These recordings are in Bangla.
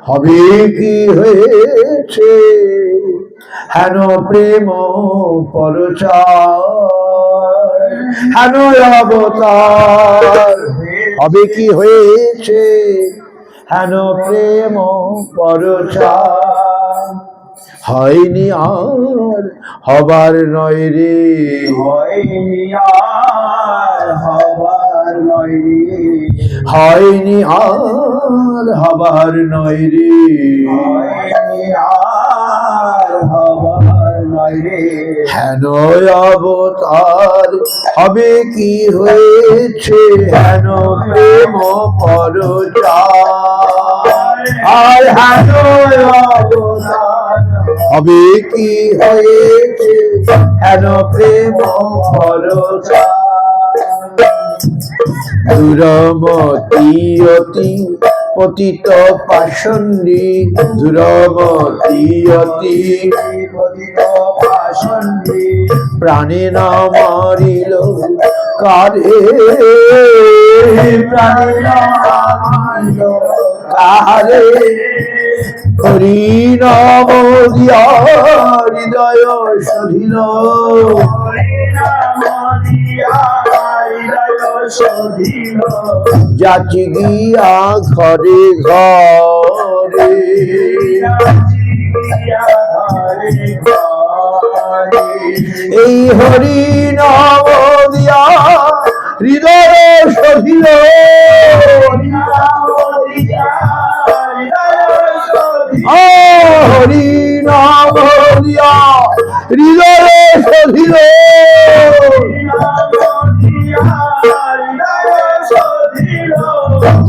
হবে কি হয়েছে হেন প্রেম পরচার, হেন অবতার। হবে কি হয়েছে হেন প্রেম পরচার, হয়নি আর হবার নয় রে, হয়নি আর হবার নয় রে, হয়নি আর হবার নয় রে, হয়নি আর হবার নয় রে। হেন অবতার হবে কি হয়েছে হেন প্রেম পরচার, আর হেন অবতার হবে কি হয়েছে হেন প্রেম পরচার। দুরমতি অতি পতিত পাষণ্ডী, দুরমতি অতি পতিত পাষণ্ডী, প্রাণে না মারিল কারে, প্রাণে না মারিল কারে, হরি নাম দিয়া হৃদয় সধিল, যাচি গিয়া ঘরে ঘরে, এই হরি নাম দিয়া হৃদয় সধিল, হরি নাম দিয়া হৃদয় সধিল,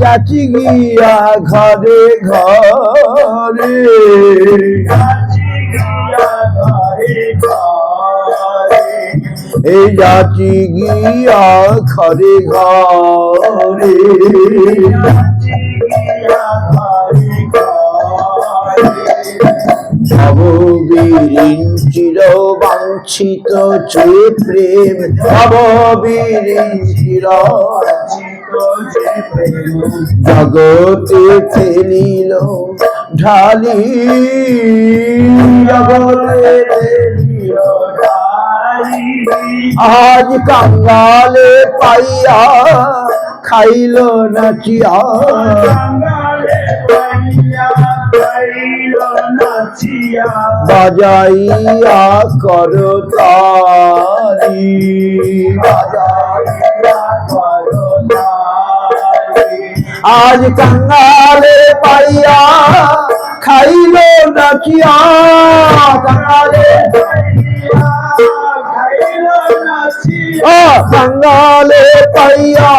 যাচি গিয়া ঘরে ঘরে, এই যাচি গিয়া ঘরে ঘরে, ভববীরিঞ্চির বাঞ্ছিত যে প্রেম, ভববীরিঞ্চির জগতে ফেলিল ঢালি, জগতে ফেলিল ঢালি, আজ কাঙ্গালে পাইয়া খাইল নাচিয়া, বাজাইয়া করতালি, আজ কাঙ্গালে পাইয়া খাইল নাচিয়া, কাঙ্গালে কাঙ্গালে পাইয়া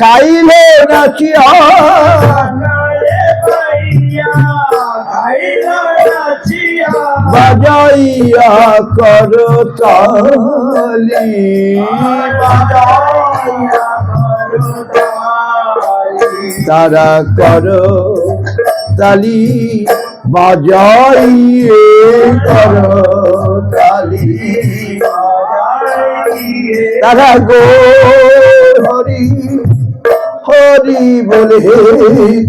খাইল নাচিয়া, বাজাইয়া করতালি, তারা কর তালি বাজাইয়ে কর তালি, তারা গো হরি হরি বলে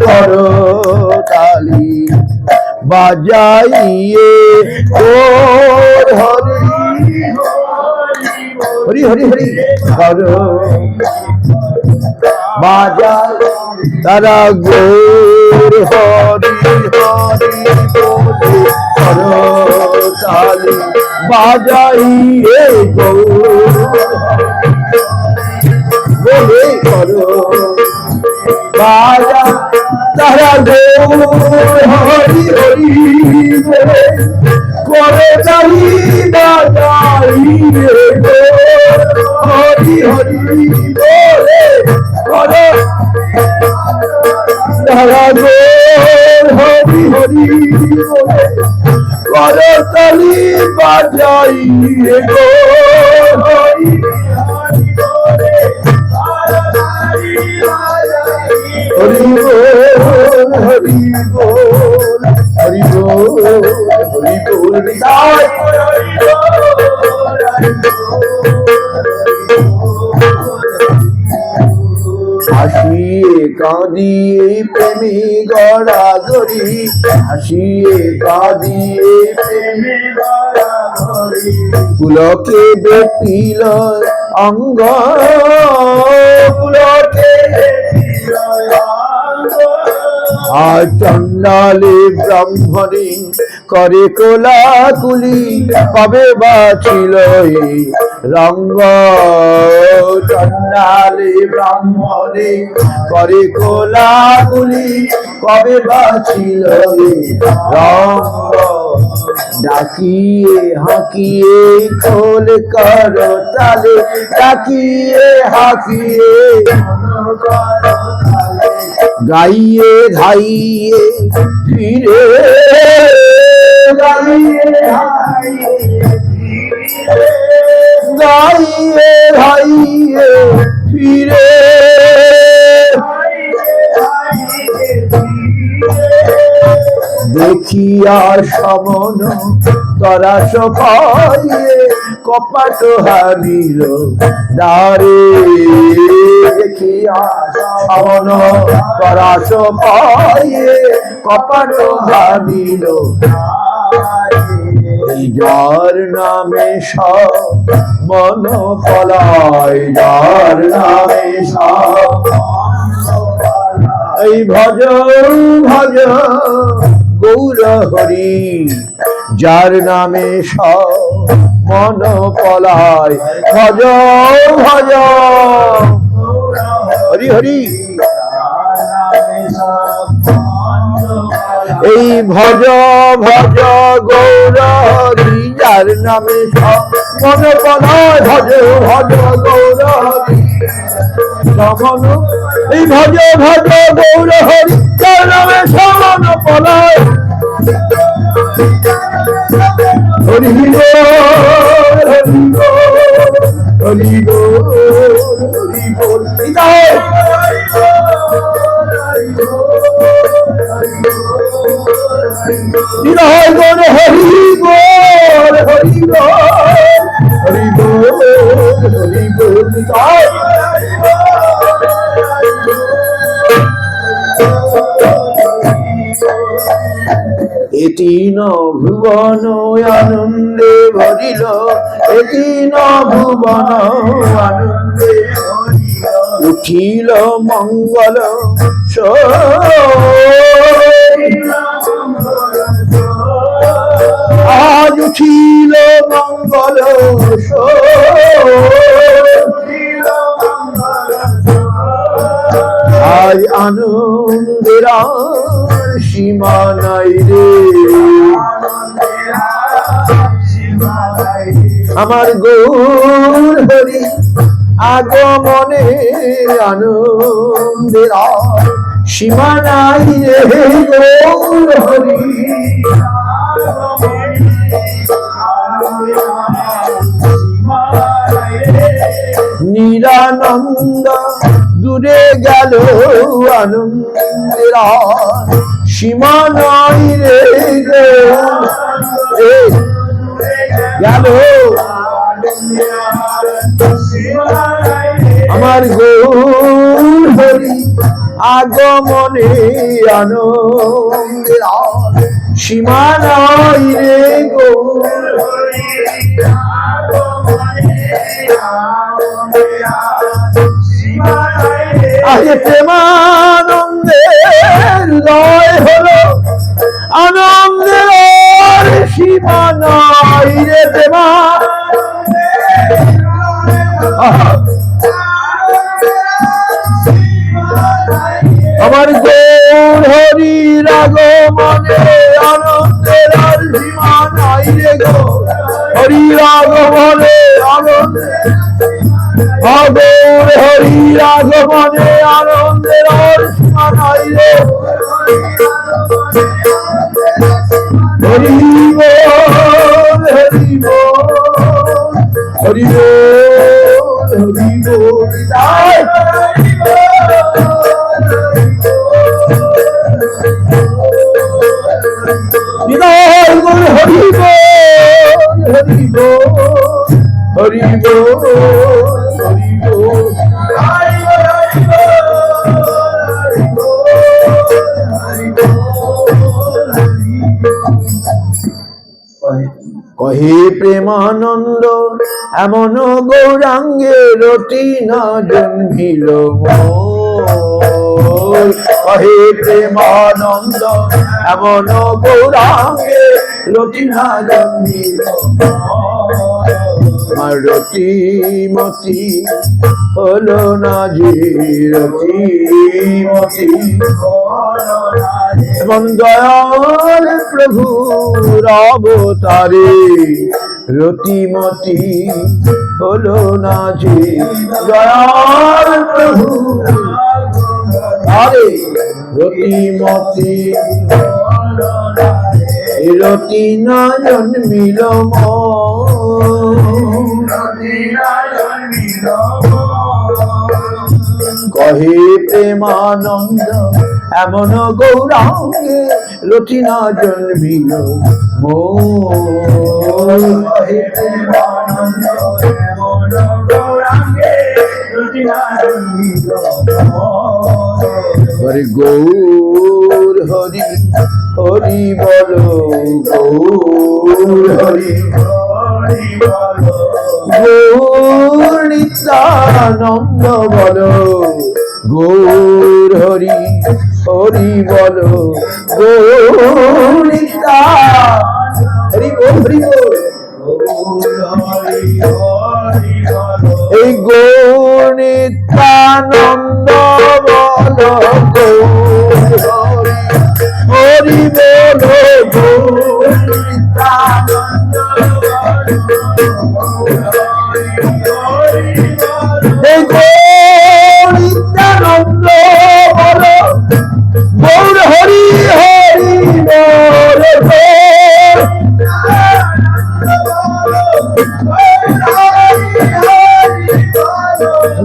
কর তালি, বাজাইয়ে ওর হরি হরি হরি হরি কর, বাজা তারা গৌর হরি হরি বলে কর তালি, বাজাইয়ে গৌর বলে কর, বাজা তারা গৌর হরি হরি বলে করে তালি, বাজাইয়ে হরি হরি বলে কর, তারা গৌর হরি হরি বলে কর তালি, বাজাইয়ে গৌর হরি হরি বল হরি বল হরি বল হরি বল, আসি কাঁদিয়ে প্রেমী গড়াগড়ি হাসিয়ে কাঁদিয়ে প্রেমী গড়াগড়ি পুলকে বেপিল অঙ্গ পুলকে আর চণ্ডালে ব্রাহ্মণী করে কোলাকুলি কবে বাঁচিল এই রঙ্গ চণ্ডালে ব্রাহ্মণী করে কোলাকুলি কবে বাঁচিল এই রঙ্গ ডাকিয়ে হাঁকিয়ে খোল কর তালে ডাকিয়ে হাঁকিয়ে গাইয়ে ধাইয়ে ফিরে গাইয়ে ধাইয়ে ফিরে দেখিয়া সমন তরাস পাইয়ে কপাট হারিল দ্বারে দেখিয়া সমন তরাস পাইয়ে কপাট হারিল যার নামে সব মন পলায় যার নামে সব এই ভজ ভজ গৌর হরি যার নামে সব মন পলায় ভজ ভজ হরি হরি এই ভজ ভজ গৌর হরি যার নামে সব মন পলায় ভজ ভজ গৌর হরি এই ভজ ভজ গৌর হরি যার নামে সব মন পলায় হরি হরি হরি হরি বল হরি বল হরি বল হরি বল হরি বল এটি ন ভুবন আনন্দে ভরিল এটি ন ভুবন আনন্দে উঠিল মঙ্গল আজ উঠিল মঙ্গল আজ আনন্দের সীমা নাই রে আমার গৌর হরি আগমনে আনন্দের সীমা নাই রে গৌর হরি নিরানন্দ দূরে গেল আনন্দের সীমা নাই রে গেল আমার গৌর হরি আগমনে আনন্দের সীমা নাই রে গৌর হরি আজ প্রেমানন্দের লয় হলো আনন্দের সীমা নাই রে প্রেমা আমার গৌর হরি আগমনে আনন্দের সীমা নাই রে গৌর হরি আগমনে আনন্দের গৌর হরি আগমনে আনন্দের সীমা নাই রে হরি বল হরি বল হরি বল হরি বল হরি বল হরি বল হরি বল হরি বল কহে প্রেমানন্দ এমন গৌরাঙ্গে রতি না জন্মিল মোর। কহে প্রেমানন্দ এমন গৌরাঙ্গে রতি না জন্মিল আমার রতি মতি হলো না যে রতি মতি এবং দয়াল প্রভু অবতারে রতিমতি হলো না যে দয়াল প্রভু আরে রতিমতি রতি না জন্মিল কহে প্রেমানন্দ এমন গৌরাঙ্গে রতি না জন্মিল মোর। কহে প্রেমানন্দ এমন গৌরাঙ্গে রতি না জন্মিল মোর। হরি গৌর হরি হরি বল গৌর হরি হরি বল গৌর নিত্যানন্দ বল গৌর হরি হরি বল গৌর নিত্যা হরি বল হরি বল এই গৌর নিত্যানন্দ বল গৌর হরি বল গৌর নিত্যানন্দ এই গৌর নিত্যানন্দ বল গৌর হরি হরি বল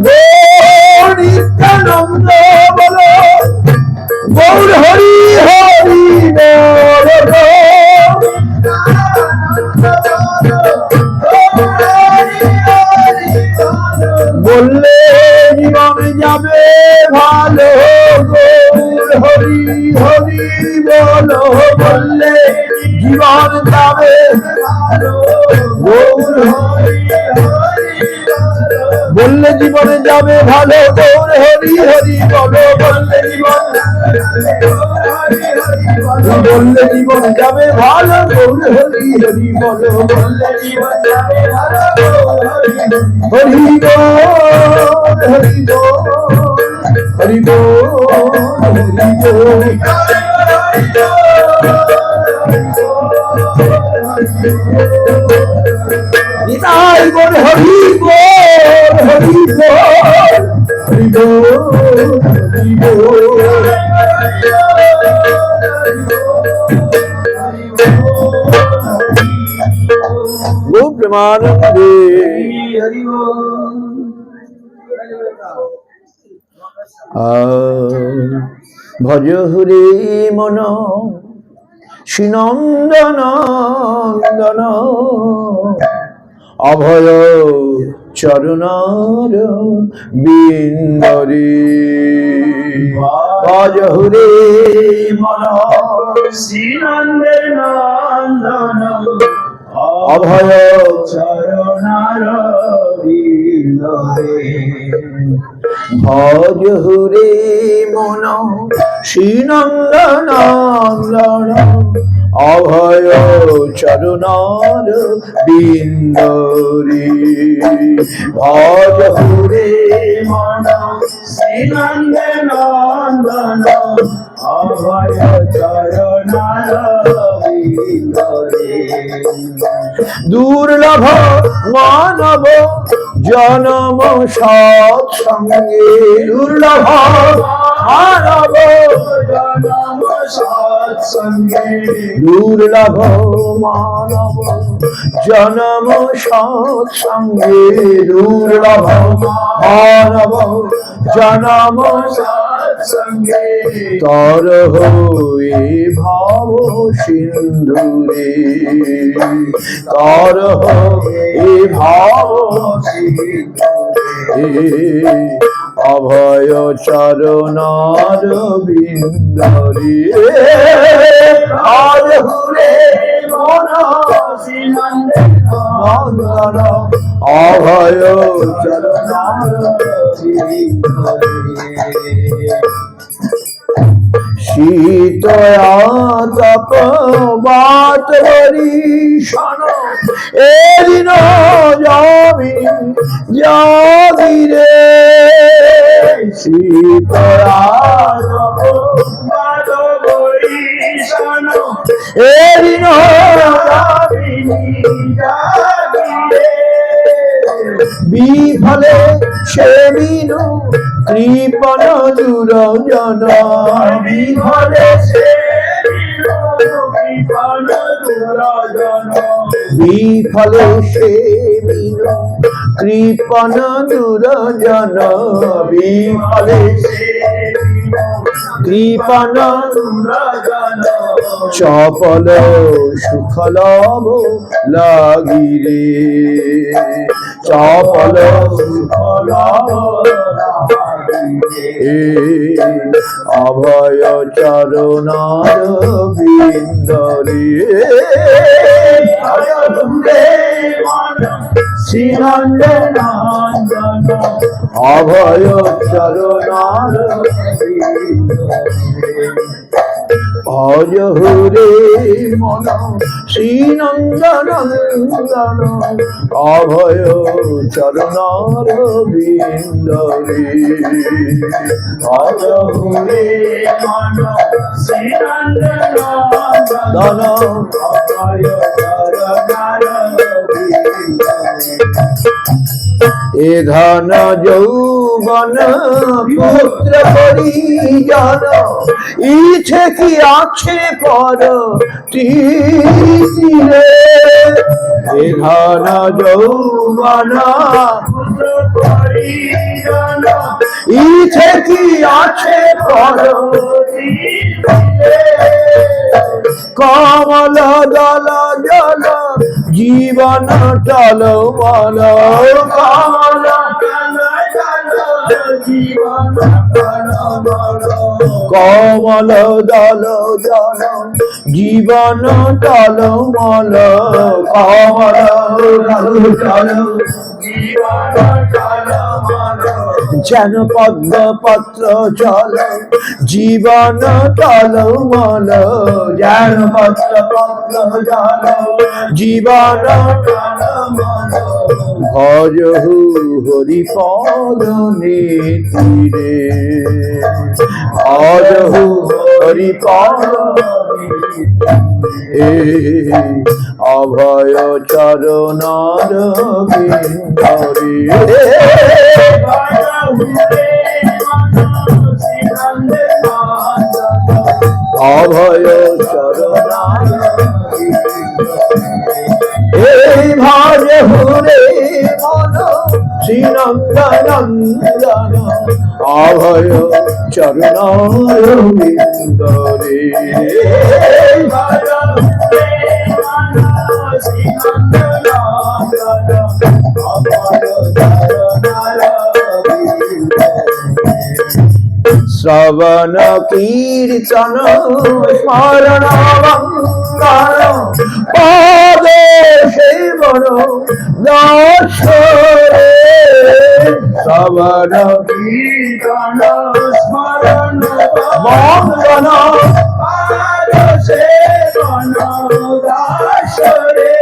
গৌর নিত্যানন্দ বল গৌর হরি হরি বল বললে জীবন যাবে ভালো গৌর হরি হরি বল বললে জীবন যাবে ভালো গৌর হরি বললে জীবনে যাবে ভালো গৌর হরি হরি বল বললে জীবন বললে জীবন যাবে ভালো গৌর হরি হরি বল বললে জীবন যাবে ভালো হরি বল হরি বল হরি বল হরি নিতাই বল হরি বল হরি বল হরি বল হরি বল গো প্রেমানন্দে ভজ হরে মন শ্রীনন্দনন্দন অভয় চরণার বিন্দরে ভজ হরে মন শ্রীনন্দের নন্দন অভয় চরণার বিন্দরে ভজ হরে মন শ্রীনন্দনন্দন অভয় চরণার বিন্দরে ভজ হরে মন শ্রীনন্দের নন্দন অভয় চরণার বিন্দরে দুর্লভ মানব জনম সৎসঙ্গে দুর্লভ মানব জনম সৎসঙ্গে দুর্লভ মানব জনম সৎসঙ্গে দুর্লভ মানব জনম সৎসঙ্গে তর হয়ে ভাব সিন্ধুরে তর হয়ে ভাব অভয় চরণার বিন্দরে আজ হুরে মন নন্দন অভয় চরণার শীতয়া তপ বাত হরিষণ এদিন যাবি যাবিরে শীতয়া তপ বাত হরিষণ এদিন যাবি যাবিরে বিফলে সেবিনু কৃপণ দুরজন বিফলে সেবিনু কৃপণ দুরজন বিফলে সেবিনু কৃপণ দুরজন বিফলে কৃপণ দুরজন চপল সুখলাভ লাগিরে চপল সুখলাভ অভয় চরণার বিন্দরে শ্রীনন্দন অভয় চরণার ভজ হুরে মন শ্রীনন্দনন্দন অভয় চরণার বিন্দরে ভজ হুরে মন শ্রীনন্দন অভয় চরণার এ ধন যৌবন পুত্র পরিজন ইচ্ছে কি আছে পর তীরে এ ধন যৌবন পুত্র পরিজন ইচ্ছে কি আছে পর কমল দল জল জীবন টল মল কমল জীবন কমল দল জল জীবন টল মল কমল দল জল জীবন যেন পদ্ম পত্র চল জীবন টল মল যেন পদ্ম পত্র চল জীবন ভজ হরি পদ নীতিরে ভজ হরি পদ অভয় চরণার বিন্দরে অভয় চরণার এই ভাজে হুরে মন শ্রীনন্দনন্দন অভয় চরণার বিন্দরে শ্রবণ কীর্তন স্মরণ মঙ্গল পদে সেবন দর্শনে শ্রবণ কীর্তন স্মরণ মঙ্গল সেবন দাসরে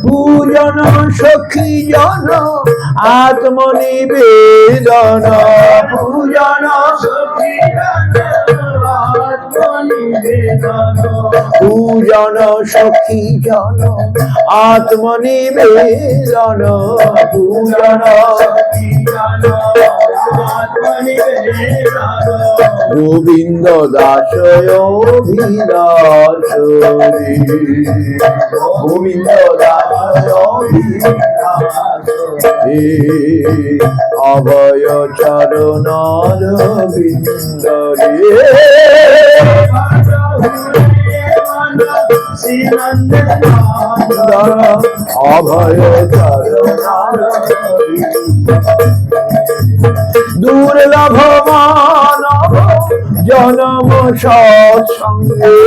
পূজন সখী জন আত্মনিবেদন পূজন পূজন সখী জন আত্মনিবেদন পূজন গোবিন্দ দাসয় অভিলাষ রে গোবিন্দ দাসয় অভিলাষ রে অভয় চরণার বিন্দ রে অভয় চরণার দুর্লভ মানব জনম সৎসঙ্গে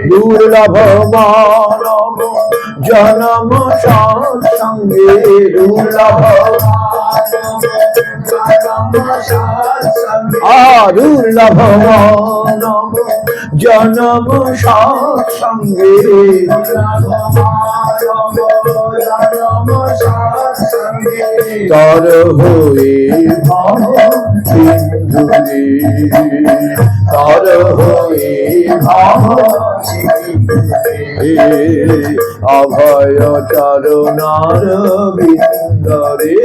দুর্লভ মানব জনম সৎসঙ্গে দুর্লভ দুর্লভ মানব জনম সৎসঙ্গে তর হয়ে সিন্ধুরে তর হয়ে অভয় চরণার বিন্দরে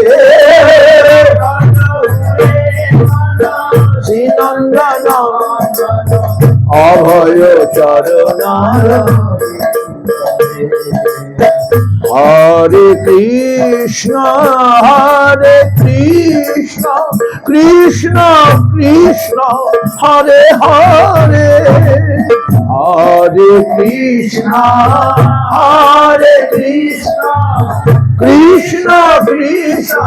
শ্রীনন্দন অভয় চরণার হরে কৃষ্ণ কৃষ্ণ কৃষ্ণ হরে হরে হরে কৃষ্ণ কৃষ্ণ কৃষ্ণ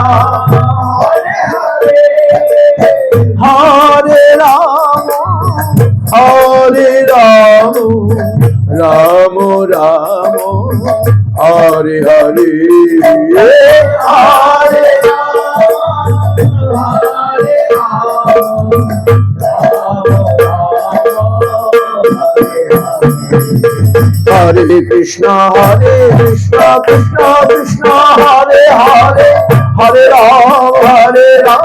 হরে হরে হরে রাম রাম রাম হরে হরে হরে হরে কৃষ্ণ কৃষ্ণ কৃষ্ণ হরে হরে হরে রাম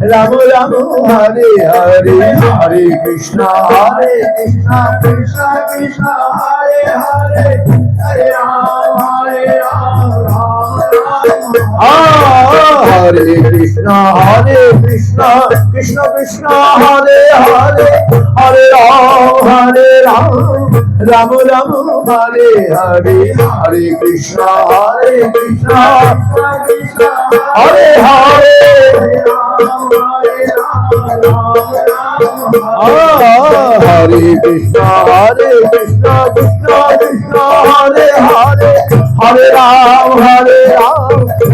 রাম রাম হরে হরে হরে কৃষ্ণ কৃষ্ণ কৃষ্ণ হরে হরে হরে রাম হরে কৃষ্ণ কৃষ্ণ কৃষ্ণ হরে হরে হরে রাম রাম রাম হরে হরে হরে কৃষ্ণ কৃষ্ণ হরে হরে হরে কৃষ্ণ কৃষ্ণ কৃষ্ণ হরে হরে হরে রাম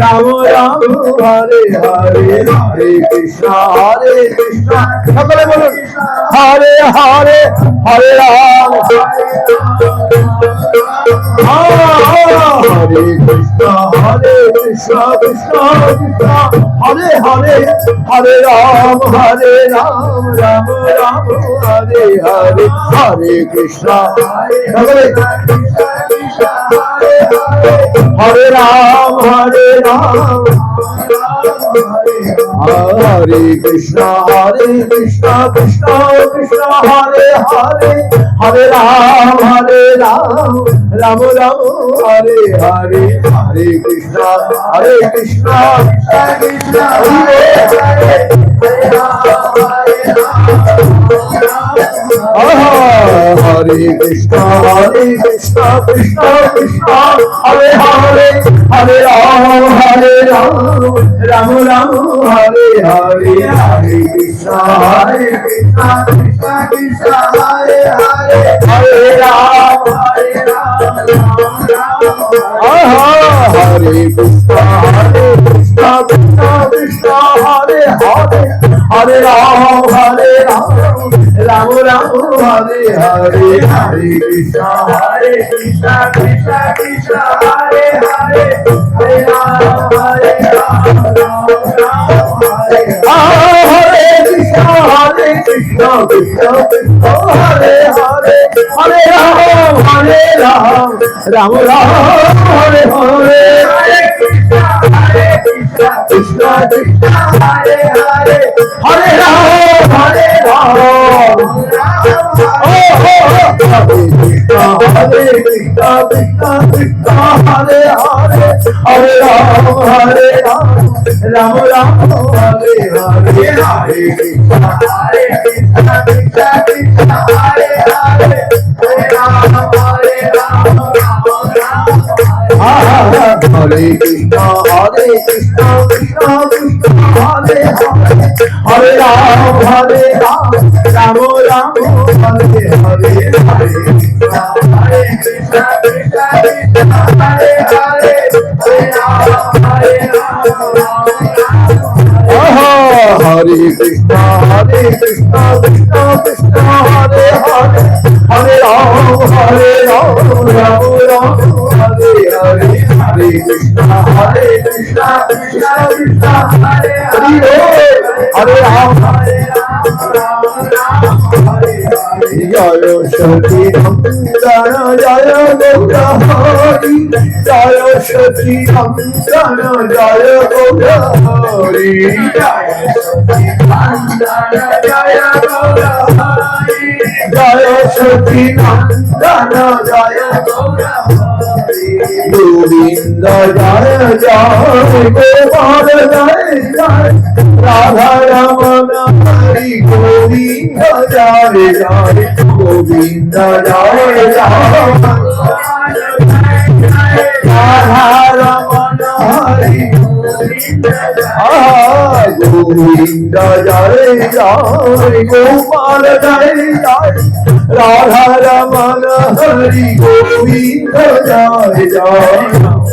রাম রাম হরে হরে হরে কৃষ্ণ সকলে বলুন হরে হরে হরে রাম হরে কৃষ্ণ কৃষ্ণ কৃষ্ণ হরে হরে হরে রাম রাম রাম হরে হরে হরে কৃষ্ণ সকলে হরে রাম হরে কৃষ্ণ কৃষ্ণ কৃষ্ণ হরে হরে হরে রাম রাম রাম হরে হরে হরে কৃষ্ণ কৃষ্ণ হরে কৃষ্ণ কৃষ্ণ কৃষ্ণ হরে হরে হরে রাম রাম রাম হরে হরে হরে কৃষ্ণ কৃষ্ণ কৃষ্ণ হরে হরে হরে রাম হরে কৃষ্ণ কৃষ্ণ কৃষ্ণ হরে হরে হরে রাম রাম রাম হরে হরে হরে কৃষ্ণ কৃষ্ণ কৃষ্ণ হরে হরে হরে রাম হরে কৃষ্ণ কৃষ্ণ কৃষ্ণ হরে হরে হরে রাম রাম রাম হরে হরে কৃষ্ণ কৃষ্ণ হরে হরে হরে রাম হরে Krishna Hare Krishna Krishna Krishna Hare Hare Hare Ram Hare Ram Ram Ram Hare Hare Hare Krishna Krishna Krishna Hare Hare Hare Ram Hare Ram Ram Ram Hare Krishna Krishna Krishna Hare Hare Hare Ram Hare Ram Ram Ram Hare Hare Hare Krishna Krishna Krishna Hare Hare Hare Ram Hare Ram Hare Krishna Krishna Krishna Hare Hare Hare Ram Hare Ram Ram Ram Hare Hare Hare Krishna Krishna Krishna Hare Hare Hare Ram Hare Ram Ram Ram Hare Hare Jaya Shri Ram Jaya Jaya Gaura Hari Jaya Shri Ram Jaya Jaya Gaura Hari Jaya Shri Ram Jaya Jaya Gaura Hari Jaya Shri Ram Jaya Jaya Gaura Hari Govinda Jaya Jaya Gopal Jaya Jaya Radha Ramana Hari Govinda Jaya Jaya Govinda Jaya Jaya Radha Ramana Hari Govinda Jaya Jaya Gopal Jaya Jaya Radha Ramana Hari Govinda Jaya Jaya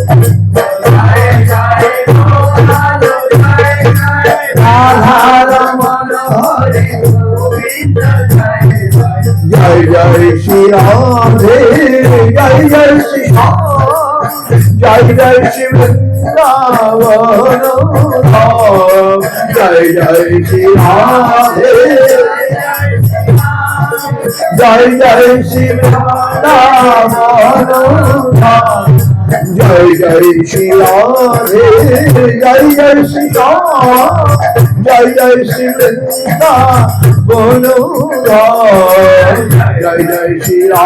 Jai Jai Shri Ram Jai Jai Shri Ram Jai Jai Shri Vrindavan Jai Jai Shri Ram Jai Jai Shri Vrindavan Jai Jai Shri Ram Jai Jai Shri Ram Jai Jai Shri Vrindavan Jai Jai Shri Ram Jai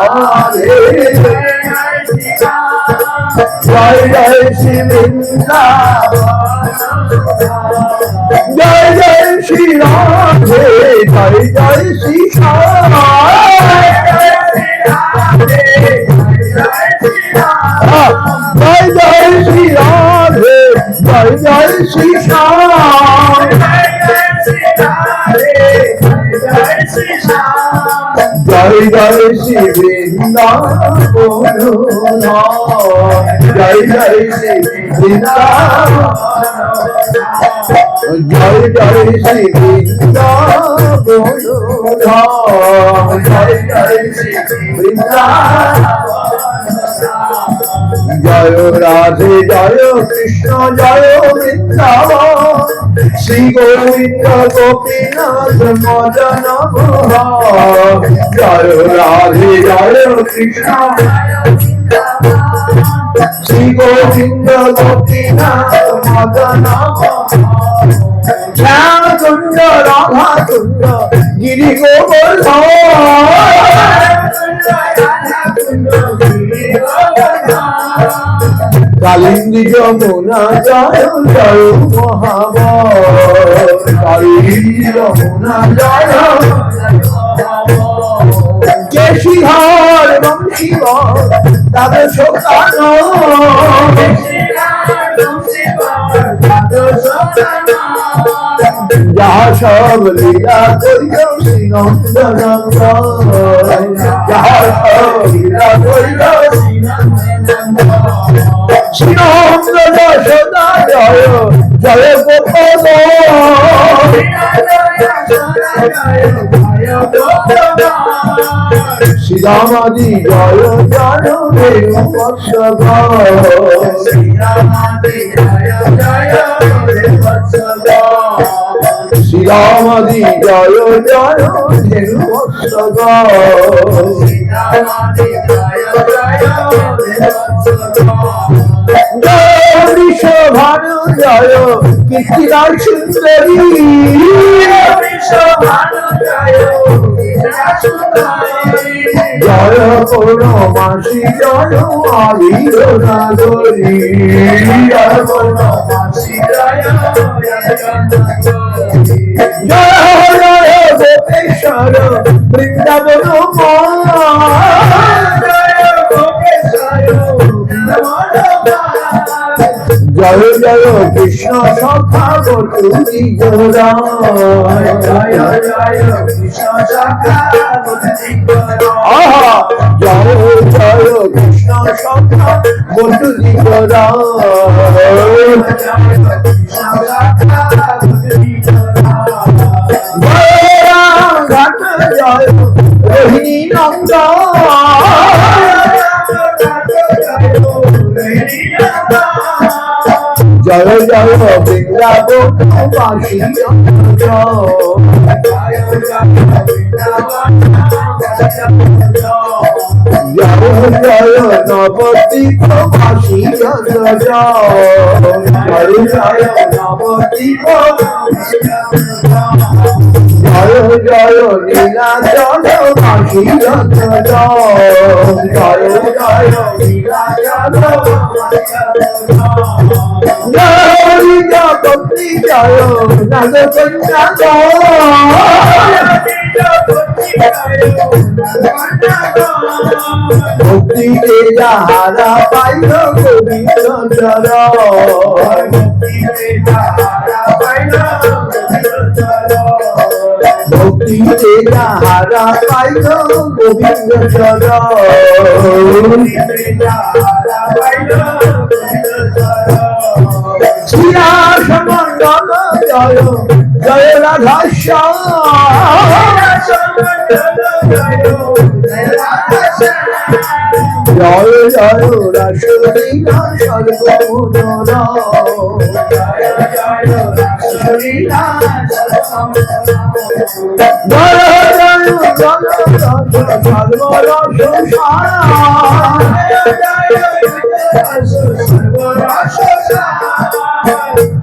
Jai Shri Vrindavan Jai Jai Shri Ram Jai Jai Shri Ram Jai Jai Shri Ram Jai Jai Shri Ram Jai Jai Shri Vrindavan Jai Jai Shri Vrindavan Jai Jai Shri Vrindavan Jai Jai Shri Vrindavan Jaya Radhe Jaya Krishna Jaya Vrindavan Shri Govinda Gopinath Madana Moha Jaya Radhe Jaya Krishna Shri Govinda Gopinath Madana Moha Jaya Kunda Radha Kunda Giri Govardhan Kalindi Jamuna Jaya Jaya Mahabhar Kalindi Jamuna Jaya Keshihar Vamshiva Tada Shokano Jaha Shab Leela Koriya Sinandananga Jaha Shab Leela Koriya Shri Ram Jaya Shoda Jaya Jaya Gopala Shri Ramadi Jaya Jaya Devu Vatsala Shri Ramadi Jaya Jaya Devu Vatsala Shri Ramadi Jaya Jaya Devu Vatsala Shri Ramadi Jaya Jaya Devu Vatsala Jaya Vrishabhanu Jaya Kirtira Sundari জয় পূর্ণমাসী জয় আবির নাগরী জয় পূর্ণমাসী জয় জয় গোপেশ্বর বৃন্দাবন জয় জয় কৃষ্ণ সখা বটুরি গোরা জয় জয় কৃষ্ণ সখা জয় জয় কৃষ্ণ সখা বটুরি গোরা ঘাট জয় রোহিণী নন্দ জয় জয় বৃন্দাবনবাসী জয় জয় নবদ্বীপবাসী জয় জয় জয় নবদ্বীপ জয় জয় নীলাচলবাসী জয় জয় জয় জয় জগতি জয় নাগকন্যা ভক্তি যাহারা পাইল গোবিন্দ ভক্তি যাহারা পাইল গোবিন্দ শ্রীরাস মন্ডল জয় জয় রাধা শ্যাম জয় জয় রাসলীলা সর্বমনোরা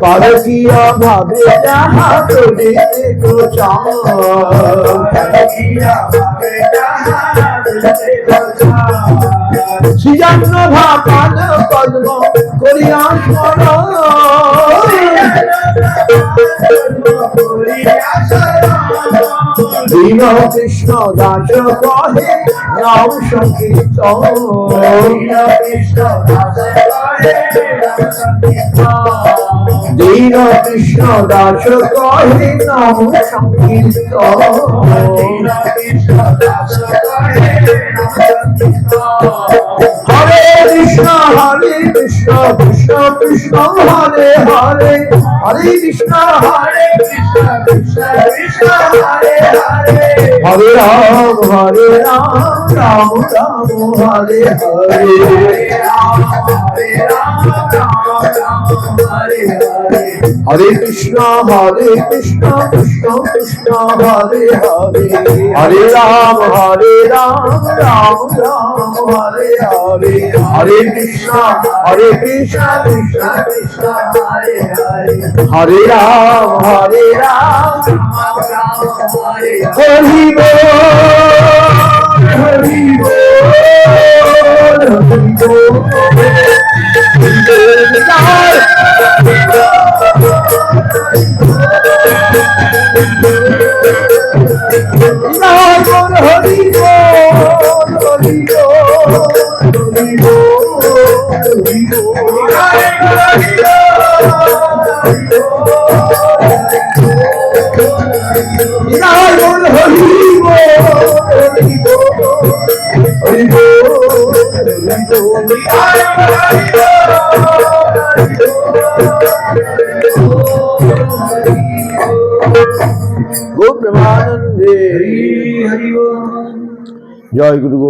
পারকিয়া ভাবে যাহা করিতে শ্রীজন্য ভাপান পদ্ম করিয়া স্মরণ দীন কৃষ্ণ দাস কহে নাম সংকীর্তন দীন কৃষ্ণ দাস কহে নাম সংকীর্তন হরে কৃষ্ণ কৃষ্ণ কৃষ্ণ হরে হরে হরে কৃষ্ণ হরে রাম রাম রাম হরে হরে হরে কৃষ্ণ কৃষ্ণ কৃষ্ণ হরে হরে হরে রাম রাম রাম হরে হরে হরে কৃষ্ণ কৃষ্ণ কৃষ্ণ হরে রাম হরি বল হরি বল गो ब्रह्मानंदे जय गुरु।